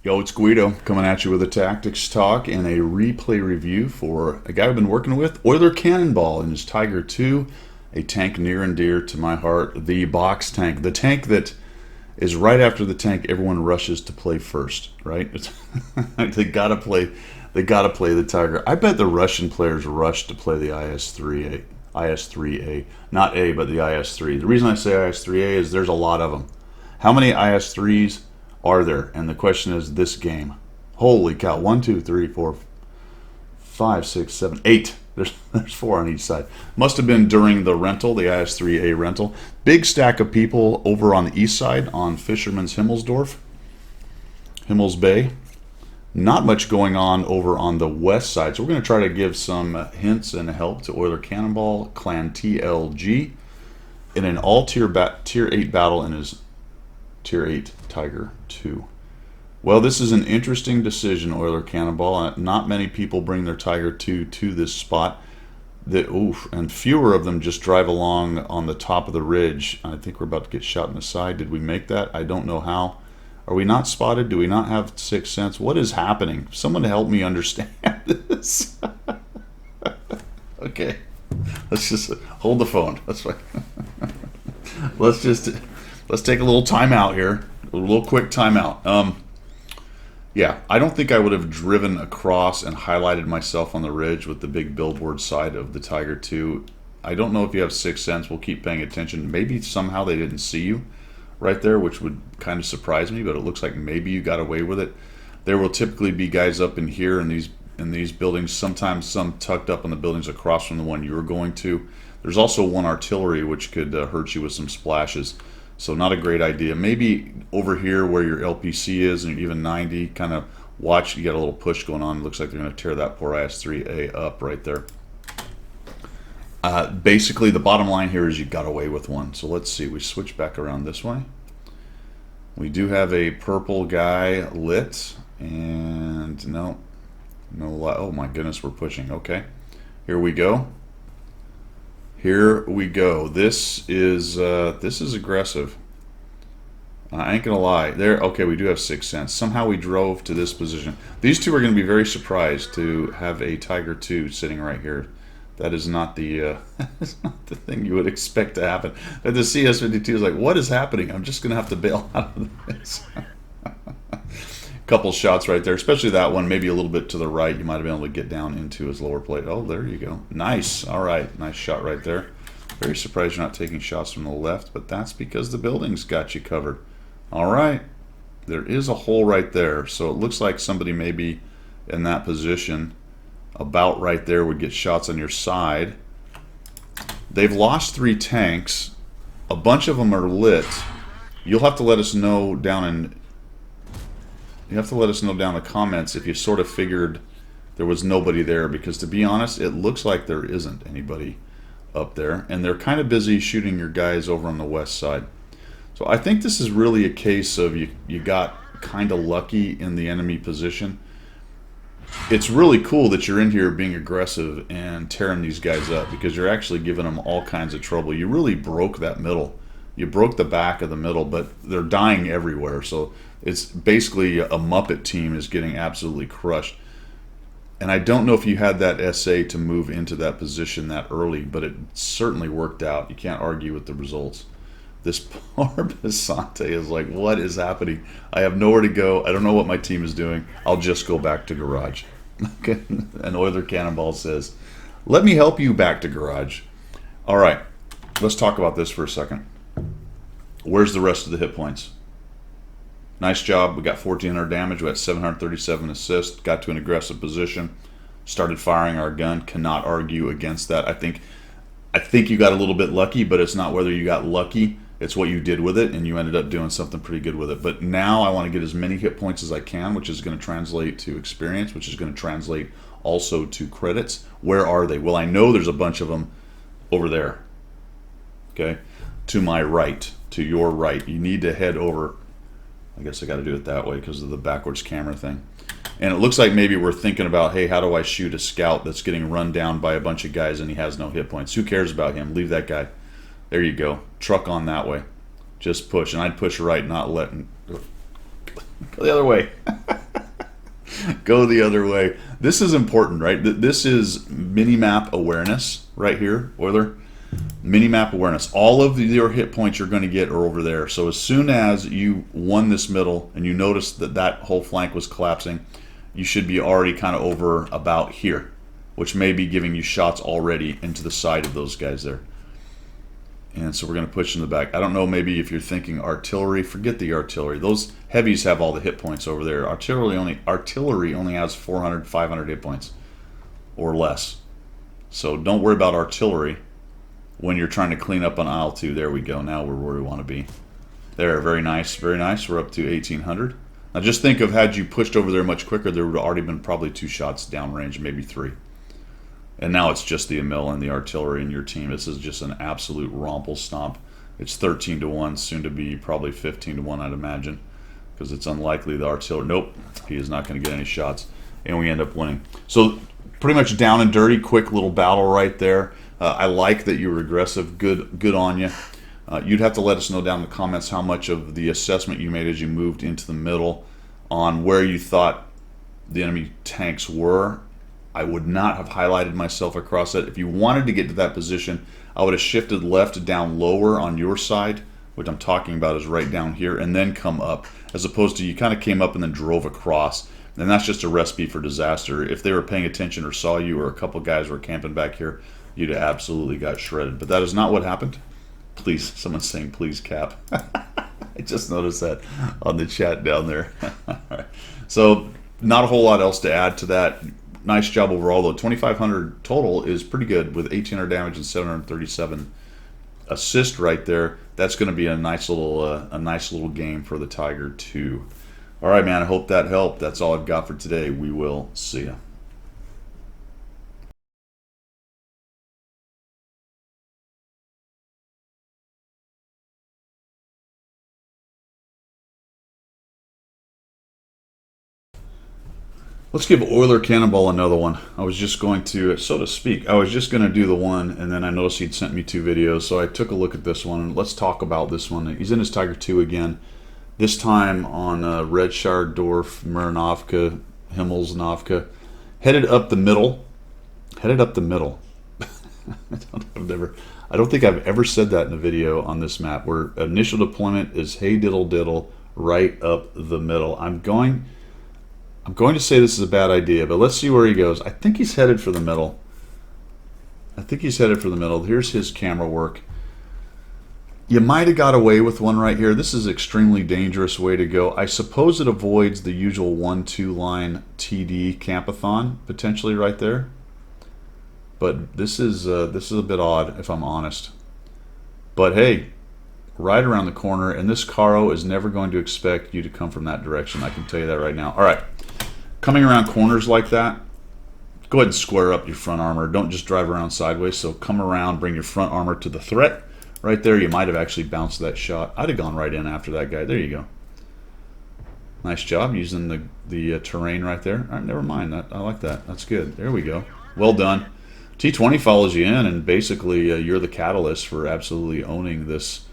Yo, it's Guido coming at you with a tactics talk and a replay review for a guy I've been working with, Oiler Cannonball in his Tiger 2, a tank near and dear to my heart, the box tank, the tank that is right after the tank everyone rushes to play first, right? They gotta play, they gotta play the Tiger. I bet the Russian players rush to play the IS-3A, not A, but the IS-3. The reason I say IS-3A is there's a lot of them. How many IS-3s are there? And the question is this game. Holy cow. 1, 2, 3, 4, 5, 6, 7, 8. There's 4 on each side. Must have been during the rental, the IS-3A rental. Big stack of people over on the east side on Fisherman's Himmelsdorf, Himmels Bay. Not much going on over on the west side. So we're going to try to give some hints and help to Oiler Cannonball, Clan TLG, in an all-tier tier 8 battle in his Tier 8 Tiger 2. Well, this is an interesting decision, Oiler Cannonball. Not many people bring their Tiger 2 to this spot. And fewer of them just drive along on the top of the ridge. I think we're about to get shot in the side. Did we make that? I don't know how. Are we not spotted? Do we not have sixth sense? What is happening? Someone help me understand this. Okay. Let's just hold the phone. That's fine. Let's take a little time out here. A little quick timeout. Yeah, I don't think I would have driven across and highlighted myself on the ridge with the big billboard side of the Tiger 2. I don't know if you have sixth sense. We'll keep paying attention. Maybe somehow they didn't see you right there, which would kind of surprise me, but it looks like maybe you got away with it. There will typically be guys up in here in these buildings, sometimes some tucked up in the buildings across from the one you were going to. There's also one artillery, which could hurt you with some splashes. So not a great idea. Maybe over here where your LPC is and even 90, kind of watch. You got a little push going on. It looks like they're going to tear that poor IS-3A up right there. Basically, the bottom line here is you got away with one. So let's see. We switch back around this way. We do have a purple guy lit. And no. Oh my goodness, we're pushing. Okay. Here we go. Here we go. This is aggressive. I ain't gonna lie. Okay, we do have sixth sense. Somehow we drove to this position. These two are gonna be very surprised to have a Tiger 2 sitting right here. That is not the that's not the thing you would expect to happen. And the CS-52 is like, what is happening? I'm just gonna have to bail out of this. Couple shots right there, especially that one, maybe a little bit to the right. You might have been able to get down into his lower plate. Oh, there you go. Nice. All right. Nice shot right there. Very surprised you're not taking shots from the left, but that's because the building's got you covered. All right. There is a hole right there, so it looks like somebody maybe in that position about right there would get shots on your side. They've lost 3 tanks. A bunch of them are lit. You'll have to let us know down in the comments if you sort of figured there was nobody there, because to be honest, it looks like there isn't anybody up there, and they're kind of busy shooting your guys over on the west side. So I think this is really a case of you got kind of lucky in the enemy position. It's really cool that you're in here being aggressive and tearing these guys up, because you're actually giving them all kinds of trouble. You really broke that middle. You broke the back of the middle, but they're dying everywhere. So it's basically a Muppet team is getting absolutely crushed. And I don't know if you had that SA to move into that position that early, but it certainly worked out. You can't argue with the results. This poor Basante is like, what is happening? I have nowhere to go. I don't know what my team is doing. I'll just go back to garage. And Oiler Cannonball says, let me help you back to garage. All right, let's talk about this for a second. Where's the rest of the hit points? Nice job. We got 1,400 damage. We got 737 assists. Got to an aggressive position. Started firing our gun. Cannot argue against that. I think you got a little bit lucky, but it's not whether you got lucky. It's what you did with it, and you ended up doing something pretty good with it. But now I want to get as many hit points as I can, which is going to translate to experience, which is going to translate also to credits. Where are they? Well, I know there's a bunch of them over there. Okay? To my right. To your right. You need to head over. I guess I got to do it that way because of the backwards camera thing. And it looks like maybe we're thinking about, hey, how do I shoot a scout that's getting run down by a bunch of guys and he has no hit points? Who cares about him? Leave that guy. There you go. Truck on that way. Just push. And I'd push right, not letting... Go the other way. Go the other way. This is important, right? This is mini-map awareness right here, Oiler. Mini-map awareness. All of your hit points you're going to get are over there. So as soon as you won this middle and you notice that that whole flank was collapsing, you should be already kind of over about here, which may be giving you shots already into the side of those guys there. And so we're going to push in the back. I don't know, maybe if you're thinking artillery, forget the artillery. Those heavies have all the hit points over there. Artillery only has 400, 500 hit points or less. So don't worry about artillery when you're trying to clean up on aisle 2. There we go. Now we're where we want to be. There, very nice, very nice. We're up to 1800. Now just think of, had you pushed over there much quicker, there would have already been probably 2 shots downrange, maybe 3. And now it's just the Emil and the artillery in your team. This is just an absolute romple stomp. It's 13-1, soon to be probably 15-1, I'd imagine, because it's unlikely the artillery. Nope, he is not going to get any shots, and we end up winning. So pretty much down and dirty, quick little battle right there. I like that you were aggressive. Good on you. You'd have to let us know down in the comments how much of the assessment you made as you moved into the middle on where you thought the enemy tanks were. I would not have highlighted myself across it. If you wanted to get to that position, I would have shifted left down lower on your side. What I'm talking about is right down here, and then come up, as opposed to you kind of came up and then drove across. And that's just a recipe for disaster. If they were paying attention or saw you, or a couple guys were camping back here, you'd have absolutely got shredded. But that is not what happened. Please, someone's saying please, Cap. I just noticed that on the chat down there. So not a whole lot else to add to that. Nice job overall, though. 2,500 total is pretty good with 1,800 damage and 737 assist right there. That's going to be a nice little game for the Tiger too. All right, man. I hope that helped. That's all I've got for today. We will see you. Let's give Oiler Cannonball another one. I was just going to, so to speak, I was just going to do the one, and then I noticed he'd sent me 2 videos, so I took a look at this one. Let's talk about this one. He's in his Tiger 2 again, this time on Redshire, Dorf, Miranovka, Himmelsnovka. Headed up the middle. Headed up the middle. I don't think I've ever said that in a video on this map, where initial deployment is hey diddle diddle, right up the middle. I'm going to say this is a bad idea, but let's see where he goes. I think he's headed for the middle. Here's his camera work. You might have got away with one right here. This is an extremely dangerous way to go. I suppose it avoids the usual 1-2 line TD campathon, potentially right there. But this is a bit odd, if I'm honest. But hey, right around the corner, and this Caro is never going to expect you to come from that direction. I can tell you that right now. All right. Coming around corners like that, go ahead and square up your front armor. Don't just drive around sideways. So come around, bring your front armor to the threat. Right there, you might have actually bounced that shot. I'd have gone right in after that guy. There you go. Nice job using the terrain right there. All right, never mind. I like that. That's good. There we go. Well done. T20 follows you in, and basically you're the catalyst for absolutely owning this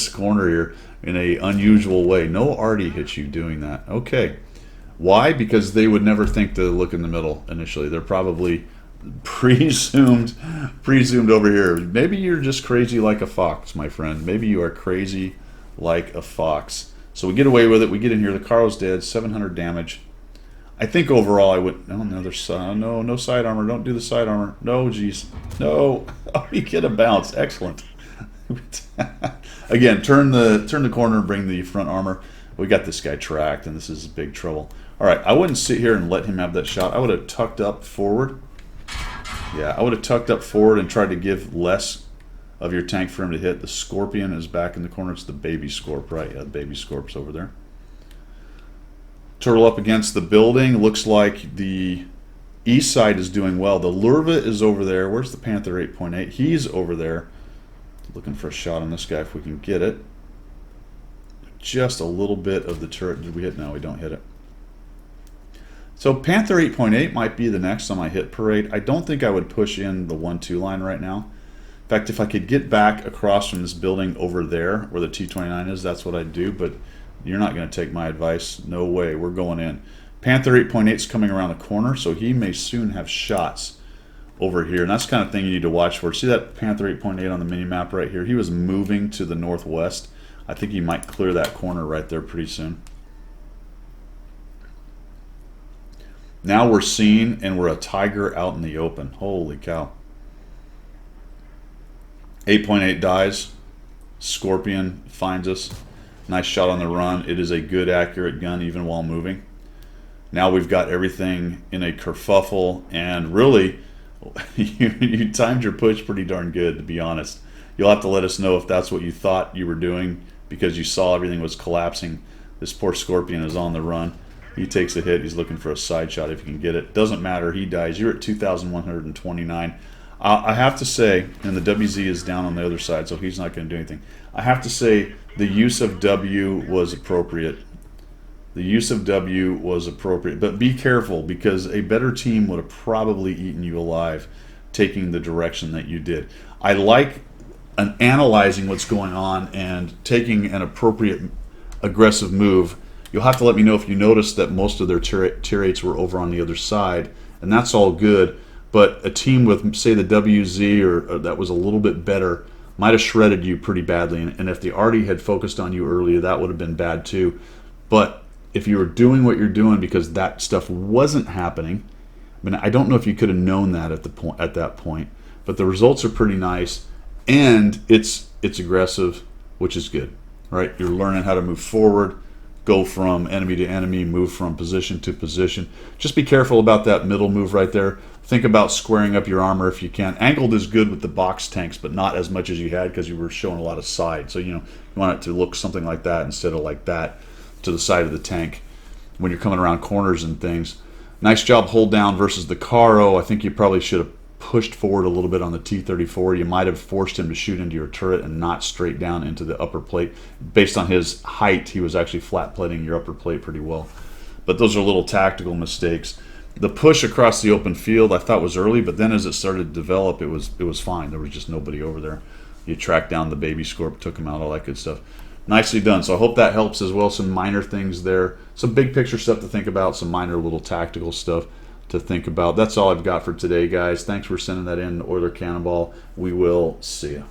corner here in a unusual way. No Artie hits you doing that. Okay. Why? Because they would never think to look in the middle initially. They're probably presumed over here. Maybe you're just crazy like a fox, my friend. Maybe you are crazy like a fox. So we get away with it. We get in here. The Caro's dead. 700 damage. I think overall I would... No, another side. No side armor. Don't do the side armor. No, geez. No. Oh, you get a bounce. Excellent. Again, turn the corner and bring the front armor. We got this guy tracked, and this is big trouble. All right, I wouldn't sit here and let him have that shot. I would have tucked up forward. Yeah, I would have tucked up forward and tried to give less of your tank for him to hit. The Scorpion is back in the corner. It's the baby Scorp, right? Yeah, the baby Scorp's over there. Turtle up against the building. Looks like the east side is doing well. The Lurva is over there. Where's the Panther 8.8? He's over there. Looking for a shot on this guy if we can get it. Just a little bit of the turret. Did we hit? No, we don't hit it. So Panther 8.8 might be the next on my hit parade. I don't think I would push in the 1-2 line right now. In fact, if I could get back across from this building over there where the T-29 is, that's what I'd do. But You're not going to take my advice. No way. We're going in. Panther 8.8 is coming around the corner, so he may soon have shots over here. And that's the kind of thing you need to watch for. See that Panther 8.8 on the mini map right here? He was moving to the northwest. I think he might clear that corner right there pretty soon. Now we're seen, and we're a tiger out in the open. Holy cow. 8.8 dies. Scorpion finds us. Nice shot on the run. It is a good, accurate gun even while moving. Now we've got everything in a kerfuffle, and really, you timed your push pretty darn good, to be honest. You'll have to let us know if that's what you thought you were doing because you saw everything was collapsing. This poor Scorpion is on the run. He takes a hit. He's looking for a side shot if he can get it. Doesn't matter. He dies. You're at 2,129. I have to say, and the WZ is down on the other side, so he's not going to do anything. I have to say the use of W was appropriate. The use of W was appropriate. But be careful, because a better team would have probably eaten you alive taking the direction that you did. I like analyzing what's going on and taking an appropriate aggressive move. You'll have to let me know if you notice that most of their tier 8s were over on the other side, and that's all good. But a team with, say, the WZ or that was a little bit better might have shredded you pretty badly. And if the Arty had focused on you earlier, that would have been bad too. But if you were doing what you're doing because that stuff wasn't happening, I mean, I don't know if you could have known that at that point. But the results are pretty nice, and it's aggressive, which is good, right? You're learning how to move forward, go from enemy to enemy, move from position to position. Just be careful about that middle move right there. Think about squaring up your armor if you can. Angled is good with the box tanks, but not as much as you had because you were showing a lot of side. So, you want it to look something like that instead of like that to the side of the tank when you're coming around corners and things. Nice job hold down versus the Caro. I think you probably should have pushed forward a little bit on the T-34. You might have forced him to shoot into your turret and not straight down into the upper plate. Based on his height, he was actually flat plating your upper plate pretty well. But those are little tactical mistakes. The push across the open field I thought was early, but then as it started to develop, it was fine. There was just nobody over there. You tracked down the baby Scorp, took him out, all that good stuff. Nicely done. So I hope that helps as well. Some minor things there. Some big picture stuff to think about. Some minor little tactical stuff to think about. That's all I've got for today, guys. Thanks for sending that in, Oiler Cannonball. We will see you.